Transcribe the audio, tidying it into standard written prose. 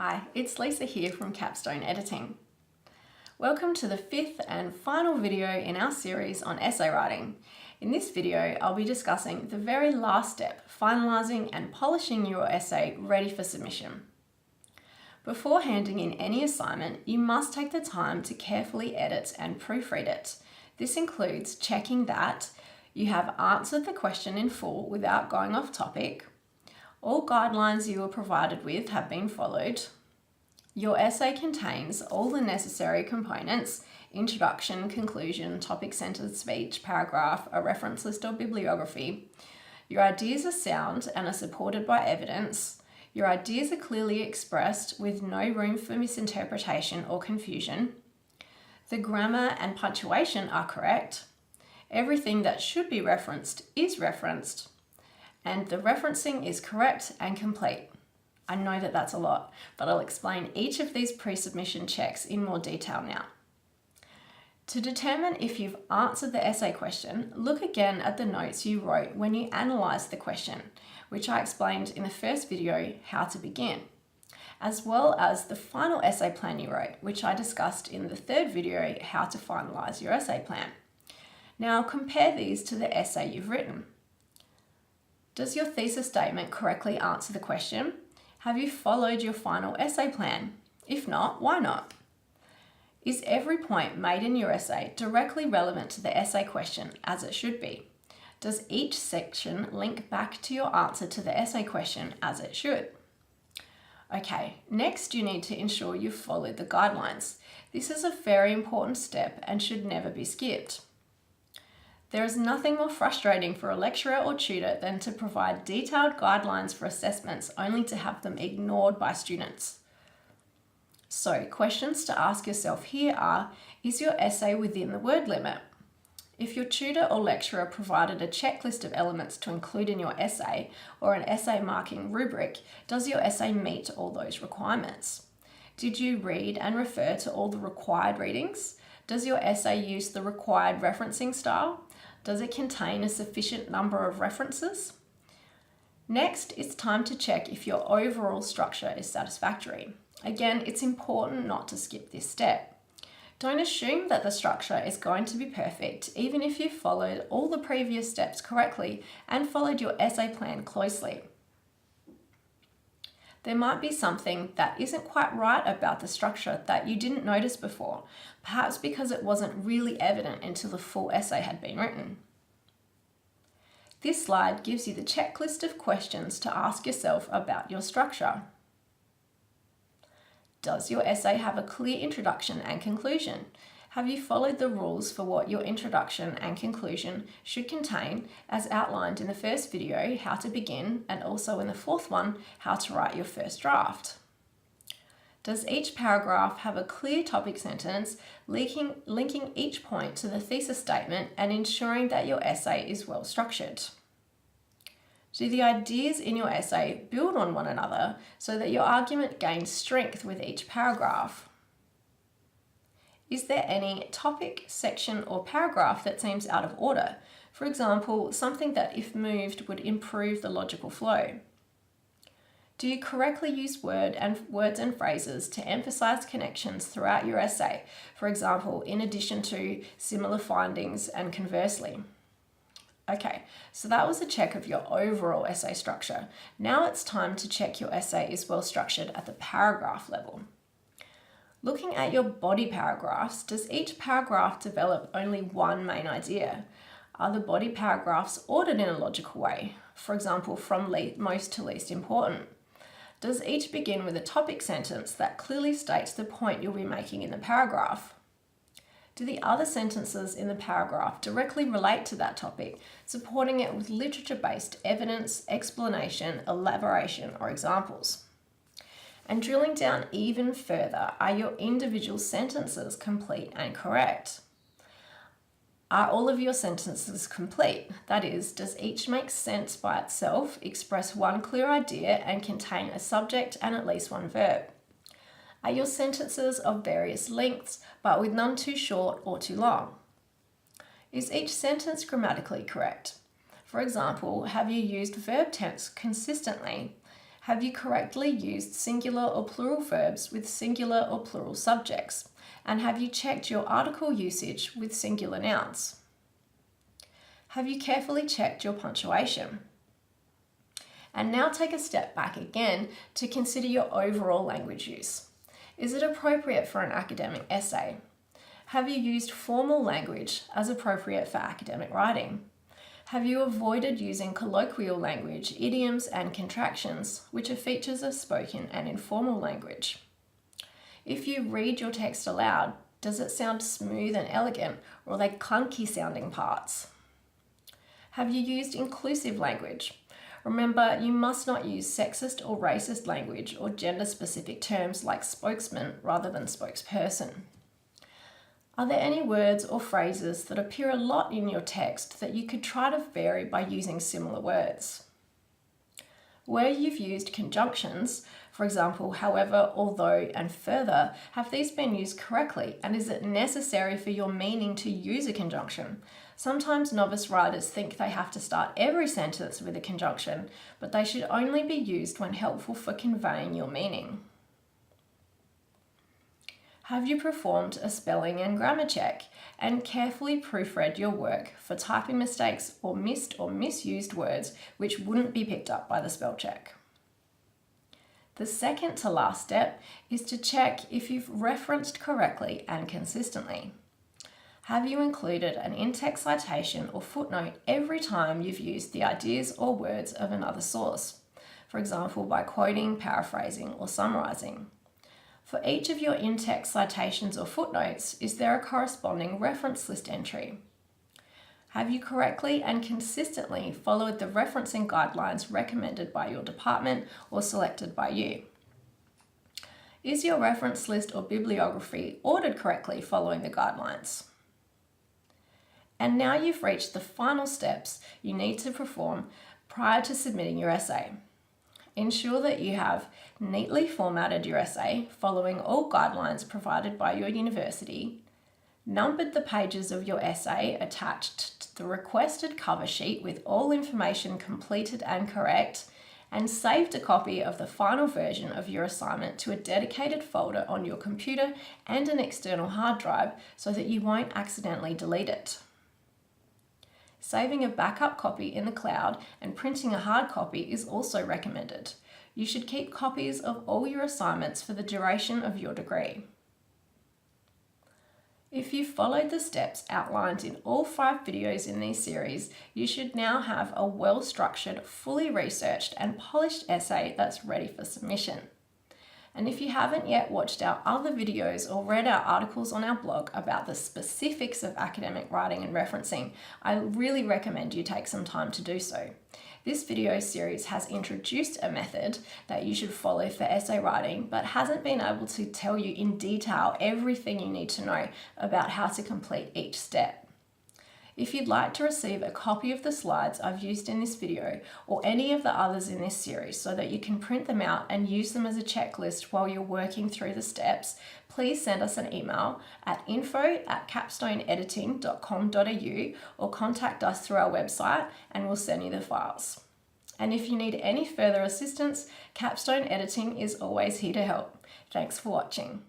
Hi, it's Lisa here from Capstone Editing. Welcome to the fifth and final video in our series on essay writing. In this video, I'll be discussing the very last step, finalising and polishing your essay ready for submission. Before handing in any assignment, you must take the time to carefully edit and proofread it. This includes checking that you have answered the question in full without going off topic, all guidelines you were provided with have been followed, your essay contains all the necessary components: introduction, conclusion, topic-centered speech, paragraph, a reference list or bibliography. Your ideas are sound and are supported by evidence. Your ideas are clearly expressed with no room for misinterpretation or confusion. The grammar and punctuation are correct. Everything that should be referenced is referenced. And the referencing is correct and complete. I know that that's a lot, but I'll explain each of these pre-submission checks in more detail now. To determine if you've answered the essay question, look again at the notes you wrote when you analysed the question, which I explained in the first video, How to Begin, as well as the final essay plan you wrote, which I discussed in the third video, How to Finalise Your Essay Plan. Now compare these to the essay you've written. Does your thesis statement correctly answer the question? Have you followed your final essay plan? If not, why not? Is every point made in your essay directly relevant to the essay question, as it should be? Does each section link back to your answer to the essay question, as it should? Okay, next you need to ensure you've followed the guidelines. This is a very important step and should never be skipped. There is nothing more frustrating for a lecturer or tutor than to provide detailed guidelines for assessments only to have them ignored by students. So, questions to ask yourself here are, is your essay within the word limit? If your tutor or lecturer provided a checklist of elements to include in your essay or an essay marking rubric, does your essay meet all those requirements? Did you read and refer to all the required readings? Does your essay use the required referencing style? Does it contain a sufficient number of references? Next, it's time to check if your overall structure is satisfactory. Again, it's important not to skip this step. Don't assume that the structure is going to be perfect, even if you followed all the previous steps correctly and followed your essay plan closely. There might be something that isn't quite right about the structure that you didn't notice before, perhaps because it wasn't really evident until the full essay had been written. This slide gives you the checklist of questions to ask yourself about your structure. Does your essay have a clear introduction and conclusion? Have you followed the rules for what your introduction and conclusion should contain, as outlined in the first video, How to Begin, and also in the fourth one, How to Write Your First Draft? Does each paragraph have a clear topic sentence, linking each point to the thesis statement and ensuring that your essay is well structured? Do the ideas in your essay build on one another so that your argument gains strength with each paragraph? Is there any topic, section, or paragraph that seems out of order? For example, something that, if moved, would improve the logical flow. Do you correctly use words and phrases to emphasize connections throughout your essay? For example, in addition to similar findings and conversely. Okay, so that was a check of your overall essay structure. Now it's time to check your essay is well structured at the paragraph level. Looking at your body paragraphs, does each paragraph develop only one main idea? Are the body paragraphs ordered in a logical way? For example, from most to least important. Does each begin with a topic sentence that clearly states the point you'll be making in the paragraph? Do the other sentences in the paragraph directly relate to that topic, supporting it with literature-based evidence, explanation, elaboration, or examples? And drilling down even further, are your individual sentences complete and correct? Are all of your sentences complete? That is, does each make sense by itself, express one clear idea, and contain a subject and at least one verb? Are your sentences of various lengths, but with none too short or too long? Is each sentence grammatically correct? For example, have you used verb tense consistently? Have you correctly used singular or plural verbs with singular or plural subjects? And have you checked your article usage with singular nouns? Have you carefully checked your punctuation? And now take a step back again to consider your overall language use. Is it appropriate for an academic essay? Have you used formal language as appropriate for academic writing? Have you avoided using colloquial language, idioms, and contractions, which are features of spoken and informal language? If you read your text aloud, does it sound smooth and elegant, or are they clunky sounding parts? Have you used inclusive language? Remember, you must not use sexist or racist language or gender-specific terms like spokesman rather than spokesperson. Are there any words or phrases that appear a lot in your text that you could try to vary by using similar words? Where you've used conjunctions, for example, however, although, and further, have these been used correctly, and is it necessary for your meaning to use a conjunction? Sometimes novice writers think they have to start every sentence with a conjunction, but they should only be used when helpful for conveying your meaning. Have you performed a spelling and grammar check and carefully proofread your work for typing mistakes or missed or misused words which wouldn't be picked up by the spell check? The second to last step is to check if you've referenced correctly and consistently. Have you included an in-text citation or footnote every time you've used the ideas or words of another source, for example by quoting, paraphrasing, or summarizing? For each of your in-text citations or footnotes, is there a corresponding reference list entry? Have you correctly and consistently followed the referencing guidelines recommended by your department or selected by you? Is your reference list or bibliography ordered correctly following the guidelines? And now you've reached the final steps you need to perform prior to submitting your essay. Ensure that you have neatly formatted your essay following all guidelines provided by your university, numbered the pages of your essay attached to the requested cover sheet with all information completed and correct, and saved a copy of the final version of your assignment to a dedicated folder on your computer and an external hard drive so that you won't accidentally delete it. Saving a backup copy in the cloud and printing a hard copy is also recommended. You should keep copies of all your assignments for the duration of your degree. If you followed the steps outlined in all 5 videos in this series, you should now have a well-structured, fully researched and polished essay that's ready for submission. And if you haven't yet watched our other videos or read our articles on our blog about the specifics of academic writing and referencing, I really recommend you take some time to do so. This video series has introduced a method that you should follow for essay writing, but hasn't been able to tell you in detail everything you need to know about how to complete each step. If you'd like to receive a copy of the slides I've used in this video or any of the others in this series so that you can print them out and use them as a checklist while you're working through the steps, please send us an email at info@capstoneediting.com.au or contact us through our website and we'll send you the files. And if you need any further assistance, Capstone Editing is always here to help. Thanks for watching.